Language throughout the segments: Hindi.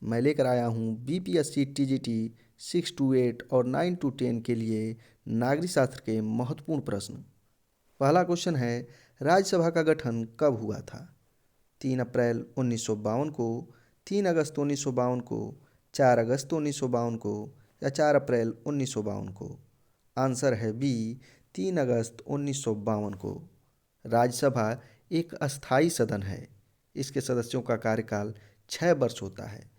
मैं लेकर आया हूँ बीपीएससी टीजीटी 6 to 8 और 9 to 10 के लिए नागरिक शास्त्र के महत्वपूर्ण प्रश्न। पहला क्वेश्चन है, राज्यसभा का गठन कब हुआ था? 3 अप्रैल 1952 को, 3 अगस्त 1952 को, 4 अगस्त 1952 को या 4 अप्रैल 1952 को? आंसर है बी, 3 अगस्त 1952 को। राज्यसभा एक अस्थायी सदन है। इसके सदस्यों का कार्यकाल 6 वर्ष होता है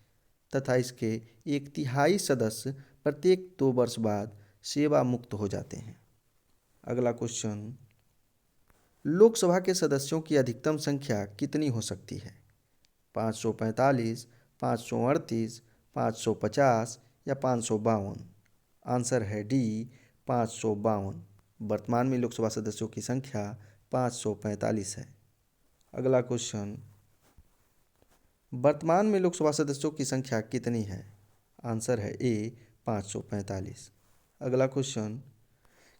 तथा इसके 1/3 सदस्य प्रत्येक 2 वर्ष बाद सेवा मुक्त हो जाते हैं। अगला क्वेश्चन, लोकसभा के सदस्यों की अधिकतम संख्या कितनी हो सकती है? 545, 538, 550 या 552? आंसर है डी, 552। वर्तमान में लोकसभा सदस्यों की संख्या 545 है। अगला क्वेश्चन, वर्तमान में लोकसभा सदस्यों की संख्या कितनी है? आंसर है ए, 545। अगला क्वेश्चन,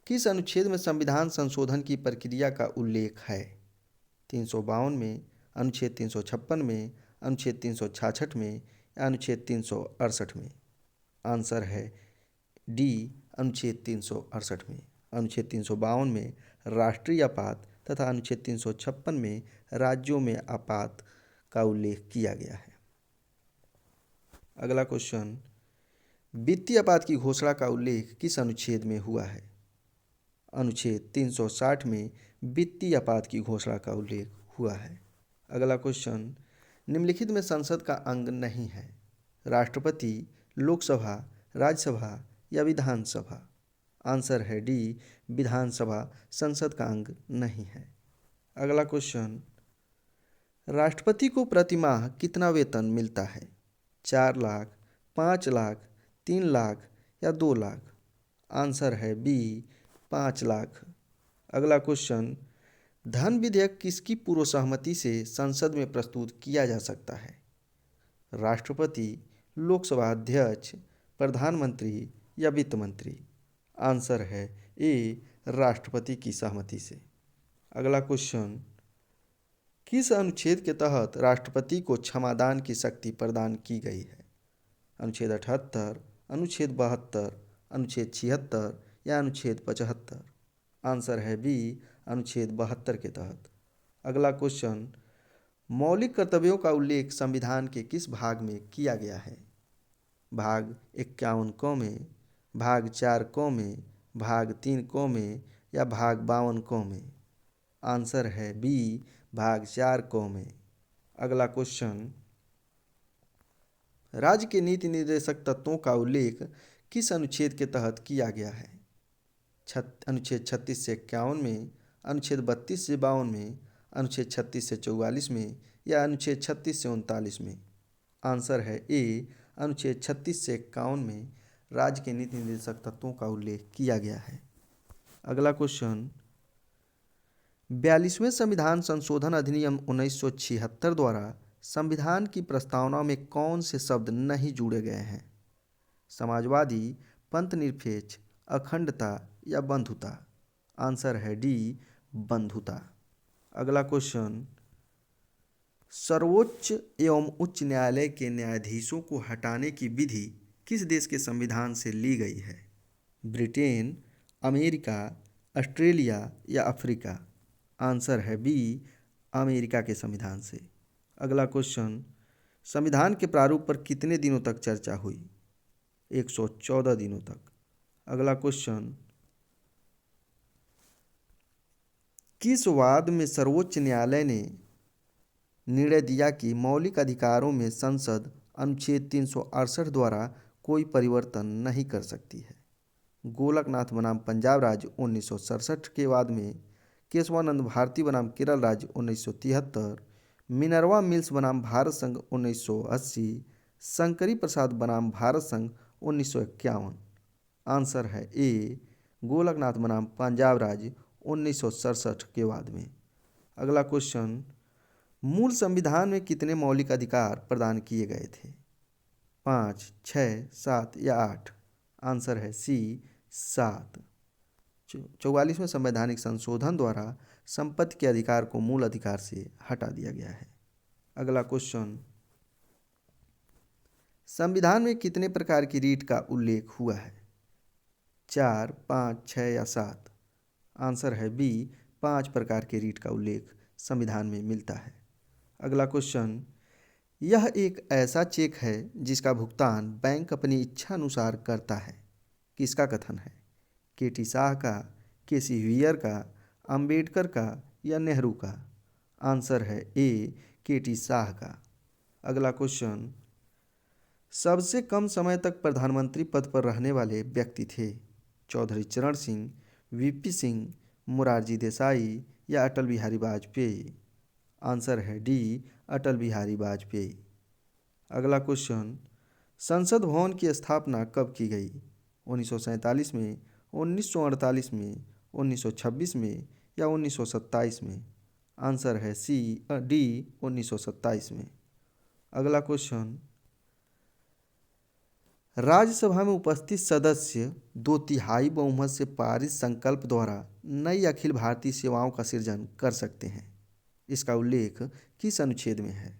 किस अनुच्छेद में संविधान संशोधन की प्रक्रिया का उल्लेख है? 352 में, अनुच्छेद 356 में, अनुच्छेद 366 में या अनुच्छेद 368 में? आंसर है डी, अनुच्छेद 368 में। अनुच्छेद 352 में राष्ट्रीय आपात तथा अनुच्छेद 356 में राज्यों में आपात का उल्लेख किया गया है। अगला क्वेश्चन, वित्तीय आपात की घोषणा का उल्लेख किस अनुच्छेद में हुआ है? अनुच्छेद 360 में वित्तीय आपात की घोषणा का उल्लेख हुआ है। अगला क्वेश्चन, निम्नलिखित में संसद का अंग नहीं है? राष्ट्रपति, लोकसभा, राज्यसभा या विधानसभा? आंसर है डी, विधानसभा संसद का अंग नहीं है। अगला क्वेश्चन, राष्ट्रपति को प्रतिमाह कितना वेतन मिलता है? 4 लाख, 5 लाख, 3 लाख या 2 लाख? आंसर है बी, 5 लाख। अगला क्वेश्चन, धन विधेयक किसकी पूर्व सहमति से संसद में प्रस्तुत किया जा सकता है? राष्ट्रपति, लोकसभा अध्यक्ष, प्रधानमंत्री या वित्त मंत्री? आंसर है ए, राष्ट्रपति की सहमति से। अगला क्वेश्चन, किस अनुच्छेद के तहत राष्ट्रपति को क्षमादान की शक्ति प्रदान की गई है? अनुच्छेद 78, अनुच्छेद 72, अनुच्छेद 76 या अनुच्छेद 75? आंसर है बी, अनुच्छेद 72 के तहत। अगला क्वेश्चन, मौलिक कर्तव्यों का उल्लेख संविधान के किस भाग में किया गया है? भाग 51 क में, भाग 4 क में, भाग 3 क में या भाग 52 क में? आंसर है बी, भाग 4 क में। अगला क्वेश्चन, राज्य के नीति निर्देशक तत्वों का उल्लेख किस अनुच्छेद के तहत किया गया है? अनुच्छेद 36 से 51 में, अनुच्छेद 32 से 52 में, अनुच्छेद 36 से 44 में या अनुच्छेद 36 से 39 में? आंसर है ए, अनुच्छेद 36 से 51 में राज्य के नीति निर्देशक तत्वों का उल्लेख किया गया है। अगला क्वेश्चन, 42वें संविधान संशोधन अधिनियम 1976 द्वारा संविधान की प्रस्तावना में कौन से शब्द नहीं जोड़े गए हैं? समाजवादी, पंथनिरपेक्ष, अखंडता या बंधुता? आंसर है डी, बंधुता। अगला क्वेश्चन, सर्वोच्च एवं उच्च न्यायालय के न्यायाधीशों को हटाने की विधि किस देश के संविधान से ली गई है? ब्रिटेन, अमेरिका, ऑस्ट्रेलिया या अफ्रीका? आंसर है बी, अमेरिका के संविधान से। अगला क्वेश्चन, संविधान के प्रारूप पर कितने दिनों तक चर्चा हुई? 114 दिनों तक। अगला क्वेश्चन, किस वाद में सर्वोच्च न्यायालय ने निर्णय दिया कि मौलिक अधिकारों में संसद अनुच्छेद 368 द्वारा कोई परिवर्तन नहीं कर सकती है? गोलकनाथ बनाम पंजाब राज्य 1967 के वाद में, केशवानंद भारती बनाम केरल राज्य 1973, मिनर्वा मिल्स बनाम भारत संघ 1980, शंकरी प्रसाद बनाम भारत संघ 1951? आंसर है ए, गोलकनाथ बनाम पंजाब राज्य 1967 के वाद में। अगला क्वेश्चन, मूल संविधान में कितने मौलिक अधिकार प्रदान किए गए थे? 5, 6, 7 या 8? आंसर है सी, 7। 44वें संवैधानिक संशोधन द्वारा संपत्ति के अधिकार को मूल अधिकार से हटा दिया गया है। अगला क्वेश्चन, संविधान में कितने प्रकार की रीट का उल्लेख हुआ है? 4, 5, 6 या 7? आंसर है बी, 5 प्रकार के रीट का उल्लेख संविधान में मिलता है। अगला क्वेश्चन, यह एक ऐसा चेक है जिसका भुगतान बैंक अपनी इच्छा अनुसार करता है, किसका कथन है? के.टी. शाह का, के.सी. व्हीयर का, अंबेडकर का या नेहरू का? आंसर है ए, के.टी. शाह का। अगला क्वेश्चन, सबसे कम समय तक प्रधानमंत्री पद पर रहने वाले व्यक्ति थे? चौधरी चरण सिंह, वीपी सिंह, मोरारजी देसाई या अटल बिहारी वाजपेयी? आंसर है डी, अटल बिहारी वाजपेयी। अगला क्वेश्चन, संसद भवन की स्थापना कब की गई? 1947 में, 1948 में, 1926 में या 1927 में? आंसर है डी, 1927 में। अगला क्वेश्चन, राज्यसभा में उपस्थित सदस्य 2/3 बहुमत से पारित संकल्प द्वारा नई अखिल भारतीय सेवाओं का सृजन कर सकते हैं, इसका उल्लेख किस अनुच्छेद में है?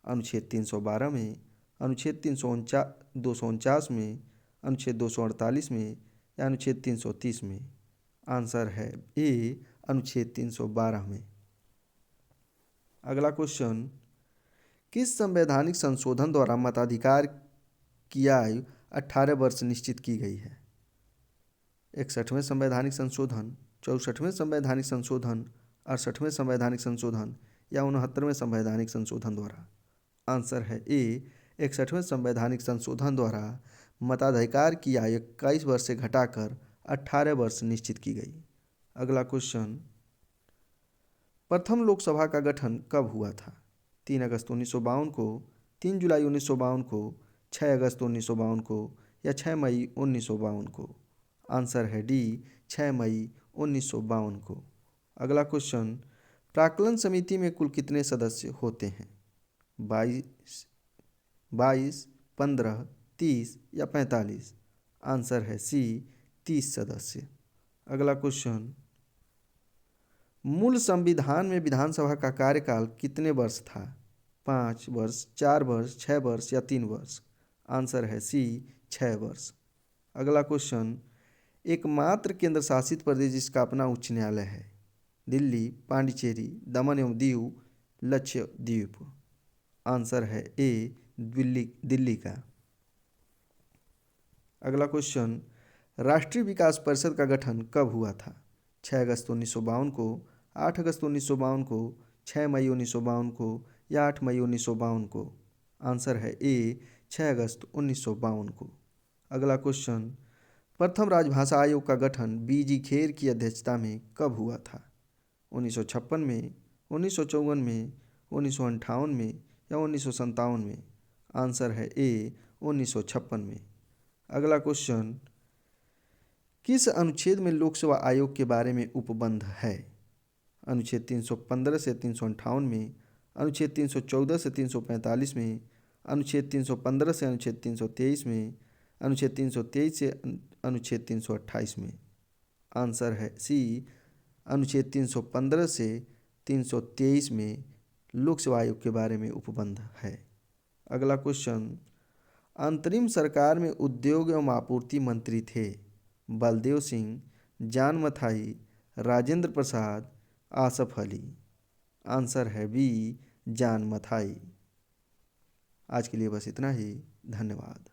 अनुच्छेद 312 में, अनुच्छेद 249 में, अनुच्छेद 248 में या अनुच्छेद 330 में? आंसर है ए, अनुच्छेद 312 में। अगला क्वेश्चन, किस संवैधानिक संशोधन द्वारा मताधिकार की आयु 18 वर्ष निश्चित की गई है? 61वें संवैधानिक संशोधन, 64वें संवैधानिक संशोधन, 68वें संवैधानिक संशोधन या 69वें संवैधानिक संशोधन द्वारा? आंसर है ए, 61वें संवैधानिक संशोधन द्वारा मताधिकार की आयु 21 वर्ष से घटाकर 18 वर्ष निश्चित की गई। अगला क्वेश्चन, प्रथम लोकसभा का गठन कब हुआ था? 3 अगस्त 1952 को, 3 जुलाई 1952 को, 6 अगस्त 1952 को या 6 मई 1952 को? आंसर है डी, 6 मई 1952 को। अगला क्वेश्चन, प्राक्कलन समिति में कुल कितने सदस्य होते हैं? 22, 15, 30 या 45? आंसर है सी, 30 सदस्य। अगला क्वेश्चन, मूल संविधान में विधानसभा का कार्यकाल कितने वर्ष था? 5 वर्ष, 4 वर्ष, 6 वर्ष या 3 वर्ष? आंसर है सी, 6 वर्ष। अगला क्वेश्चन, एकमात्र केंद्र शासित प्रदेश जिसका अपना उच्च न्यायालय है? दिल्ली, पांडिचेरी, दमन एवं दीव, लक्षद्वीप? आंसर है ए, दिल्ली का। अगला क्वेश्चन, राष्ट्रीय विकास परिषद का गठन कब हुआ था? 6 अगस्त 1952 को, 8 अगस्त 1952 को, 6 मई 1952 को या 8 मई 1952 को? आंसर है ए, 6 अगस्त 1952 को। अगला क्वेश्चन, प्रथम राजभाषा आयोग का गठन बी.जी. खेर की अध्यक्षता में कब हुआ था? 1956 में, 1954 में, 1958 में या 1957 में? आंसर है ए, 1956 में। अगला क्वेश्चन, किस अनुच्छेद में लोकसेवा आयोग के बारे में उपबंध है? अनुच्छेद 315 से 358 में, अनुच्छेद 314 से 345 में, अनुच्छेद 315 से अनुच्छेद 323 में, अनुच्छेद 323 से अनुच्छेद 328 में? आंसर है सी, अनुच्छेद 315 से 323 में लोक सेवा आयोग के बारे में उपबंध है। अगला क्वेश्चन, अंतरिम सरकार में उद्योग एवं आपूर्ति मंत्री थे बलदेव सिंह, जान मथाई, राजेंद्र प्रसाद, आसफ अली? आंसर है बी, जान मथाई। आज के लिए बस इतना ही। धन्यवाद।